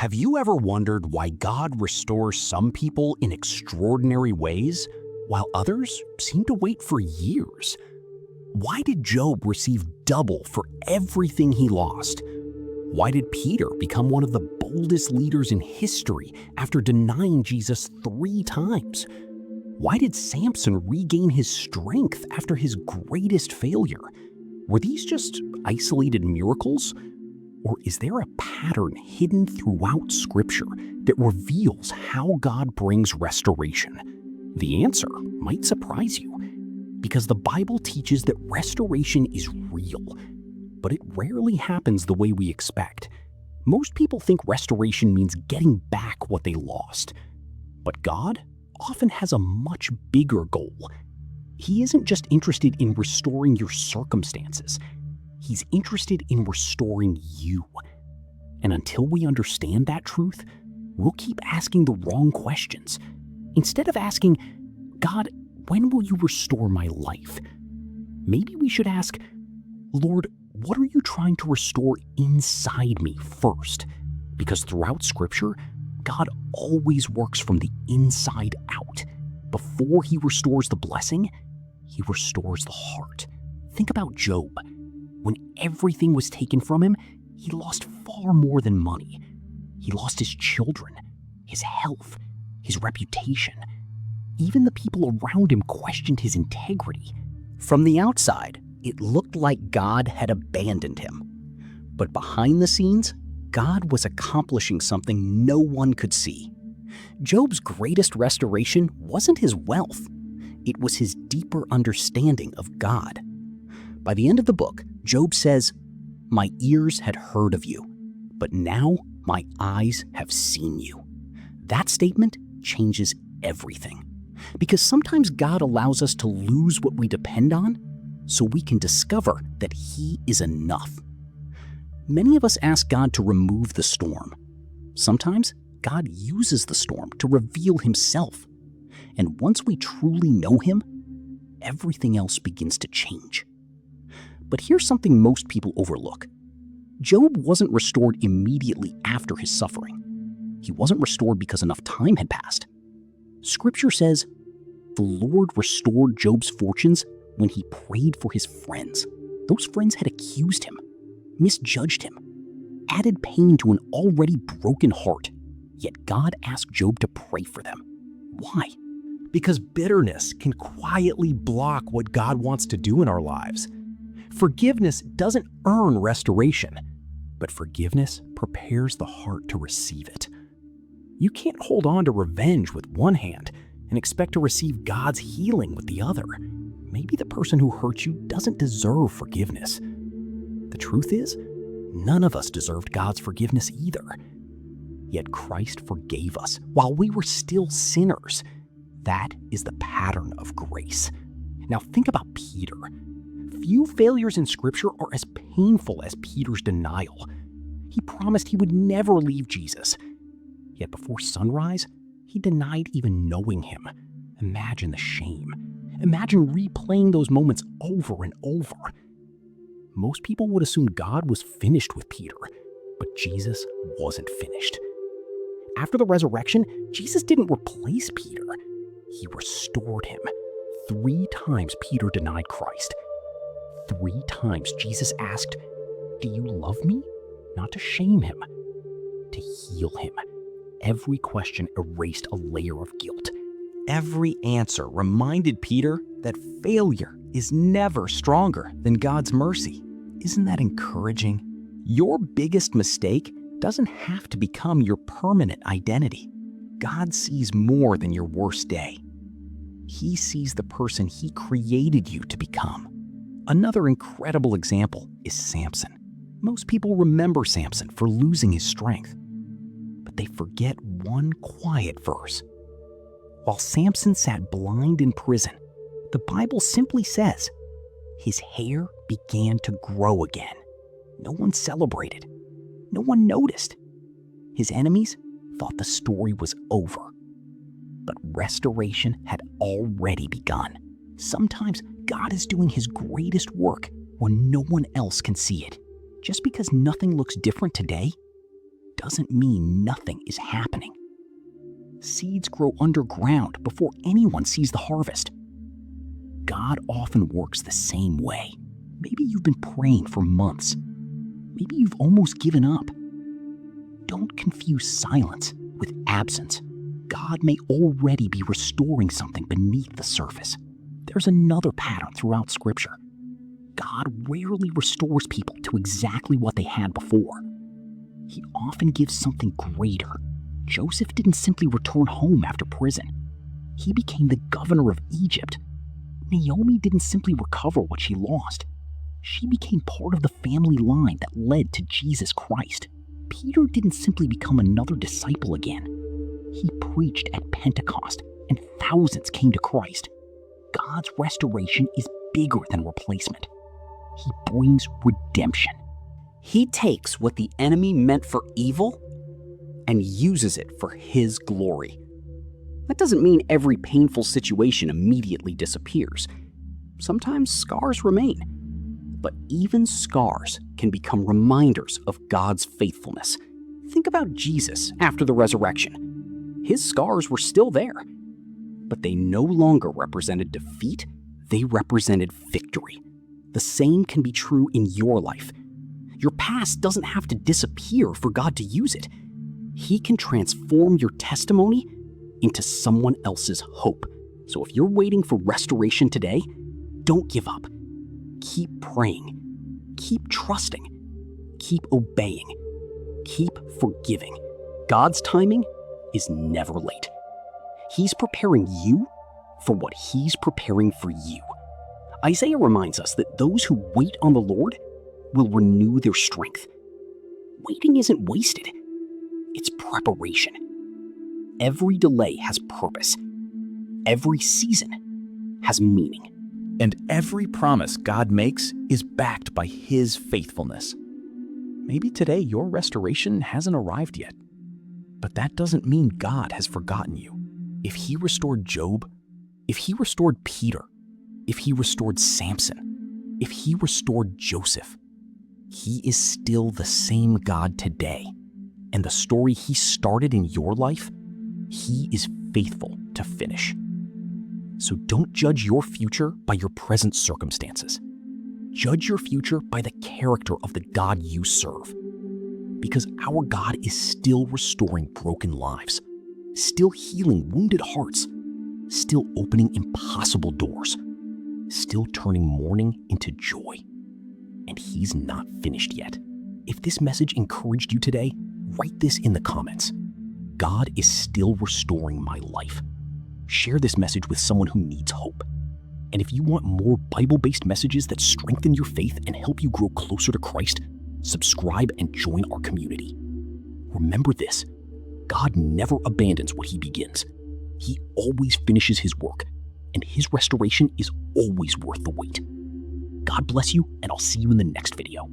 Have you ever wondered why God restores some people in extraordinary ways, while others seem to wait for years? Why did Job receive double for everything he lost? Why did Peter become one of the boldest leaders in history after denying Jesus 3 times? Why did Samson regain his strength after his greatest failure? Were these just isolated miracles? Or is there a pattern hidden throughout Scripture that reveals how God brings restoration? The answer might surprise you, because the Bible teaches that restoration is real, but it rarely happens the way we expect. Most people think restoration means getting back what they lost, but God often has a much bigger goal. He isn't just interested in restoring your circumstances. He's interested in restoring you. And until we understand that truth, we'll keep asking the wrong questions. Instead of asking, God, when will you restore my life? Maybe we should ask, Lord, what are you trying to restore inside me first? Because throughout Scripture, God always works from the inside out. Before he restores the blessing, he restores the heart. Think about Job. When everything was taken from him, he lost far more than money. He lost his children, his health, his reputation. Even the people around him questioned his integrity. From the outside, it looked like God had abandoned him. But behind the scenes, God was accomplishing something no one could see. Job's greatest restoration wasn't his wealth. It was his deeper understanding of God. By the end of the book, Job says, "My ears had heard of you, but now my eyes have seen you." That statement changes everything. Because sometimes God allows us to lose what we depend on so we can discover that he is enough. Many of us ask God to remove the storm. Sometimes God uses the storm to reveal himself. And once we truly know him, everything else begins to change. But here's something most people overlook. Job wasn't restored immediately after his suffering. He wasn't restored because enough time had passed. Scripture says, the Lord restored Job's fortunes when he prayed for his friends. Those friends had accused him, misjudged him, added pain to an already broken heart. Yet God asked Job to pray for them. Why? Because bitterness can quietly block what God wants to do in our lives. Forgiveness doesn't earn restoration, but forgiveness prepares the heart to receive it. You can't hold on to revenge with one hand and expect to receive God's healing with the other. Maybe the person who hurt you doesn't deserve forgiveness. The truth is, none of us deserved God's forgiveness either. Yet Christ forgave us while we were still sinners. That is the pattern of grace. Now think about Peter. Few failures in Scripture are as painful as Peter's denial. He promised he would never leave Jesus. Yet before sunrise, he denied even knowing him. Imagine the shame. Imagine replaying those moments over and over. Most people would assume God was finished with Peter, but Jesus wasn't finished. After the resurrection, Jesus didn't replace Peter. He restored him. 3 times Peter denied Christ. 3 times Jesus asked, "Do you love me?" Not to shame him, to heal him. Every question erased a layer of guilt. Every answer reminded Peter that failure is never stronger than God's mercy. Isn't that encouraging? Your biggest mistake doesn't have to become your permanent identity. God sees more than your worst day. He sees the person he created you to become. Another incredible example is Samson. Most people remember Samson for losing his strength, but they forget one quiet verse. While Samson sat blind in prison, the Bible simply says, his hair began to grow again. No one celebrated. No one noticed. His enemies thought the story was over. But restoration had already begun. Sometimes God is doing his greatest work when no one else can see it. Just because nothing looks different today doesn't mean nothing is happening. Seeds grow underground before anyone sees the harvest. God often works the same way. Maybe you've been praying for months. Maybe you've almost given up. Don't confuse silence with absence. God may already be restoring something beneath the surface. There's another pattern throughout Scripture. God rarely restores people to exactly what they had before. He often gives something greater. Joseph didn't simply return home after prison. He became the governor of Egypt. Naomi didn't simply recover what she lost. She became part of the family line that led to Jesus Christ. Peter didn't simply become another disciple again. He preached at Pentecost, and thousands came to Christ. God's restoration is bigger than replacement. He brings redemption. He takes what the enemy meant for evil and uses it for his glory. That doesn't mean every painful situation immediately disappears. Sometimes scars remain. But even scars can become reminders of God's faithfulness. Think about Jesus after the resurrection. His scars were still there, but they no longer represented defeat, they represented victory. The same can be true in your life. Your past doesn't have to disappear for God to use it. He can transform your testimony into someone else's hope. So if you're waiting for restoration today, don't give up. Keep praying. Keep trusting. Keep obeying. Keep forgiving. God's timing is never late. He's preparing you for what He's preparing for you. Isaiah reminds us that those who wait on the Lord will renew their strength. Waiting isn't wasted. It's preparation. Every delay has purpose. Every season has meaning. And every promise God makes is backed by His faithfulness. Maybe today your restoration hasn't arrived yet, but that doesn't mean God has forgotten you. If He restored Job, if He restored Peter, if He restored Samson, if He restored Joseph, He is still the same God today. And the story He started in your life, He is faithful to finish. So don't judge your future by your present circumstances. Judge your future by the character of the God you serve. Because our God is still restoring broken lives, still healing wounded hearts, still opening impossible doors, still turning mourning into joy. And He's not finished yet. If this message encouraged you today, write this in the comments. God is still restoring my life. Share this message with someone who needs hope. And if you want more Bible-based messages that strengthen your faith and help you grow closer to Christ, subscribe and join our community. Remember this, God never abandons what He begins. He always finishes His work, and His restoration is always worth the wait. God bless you, and I'll see you in the next video.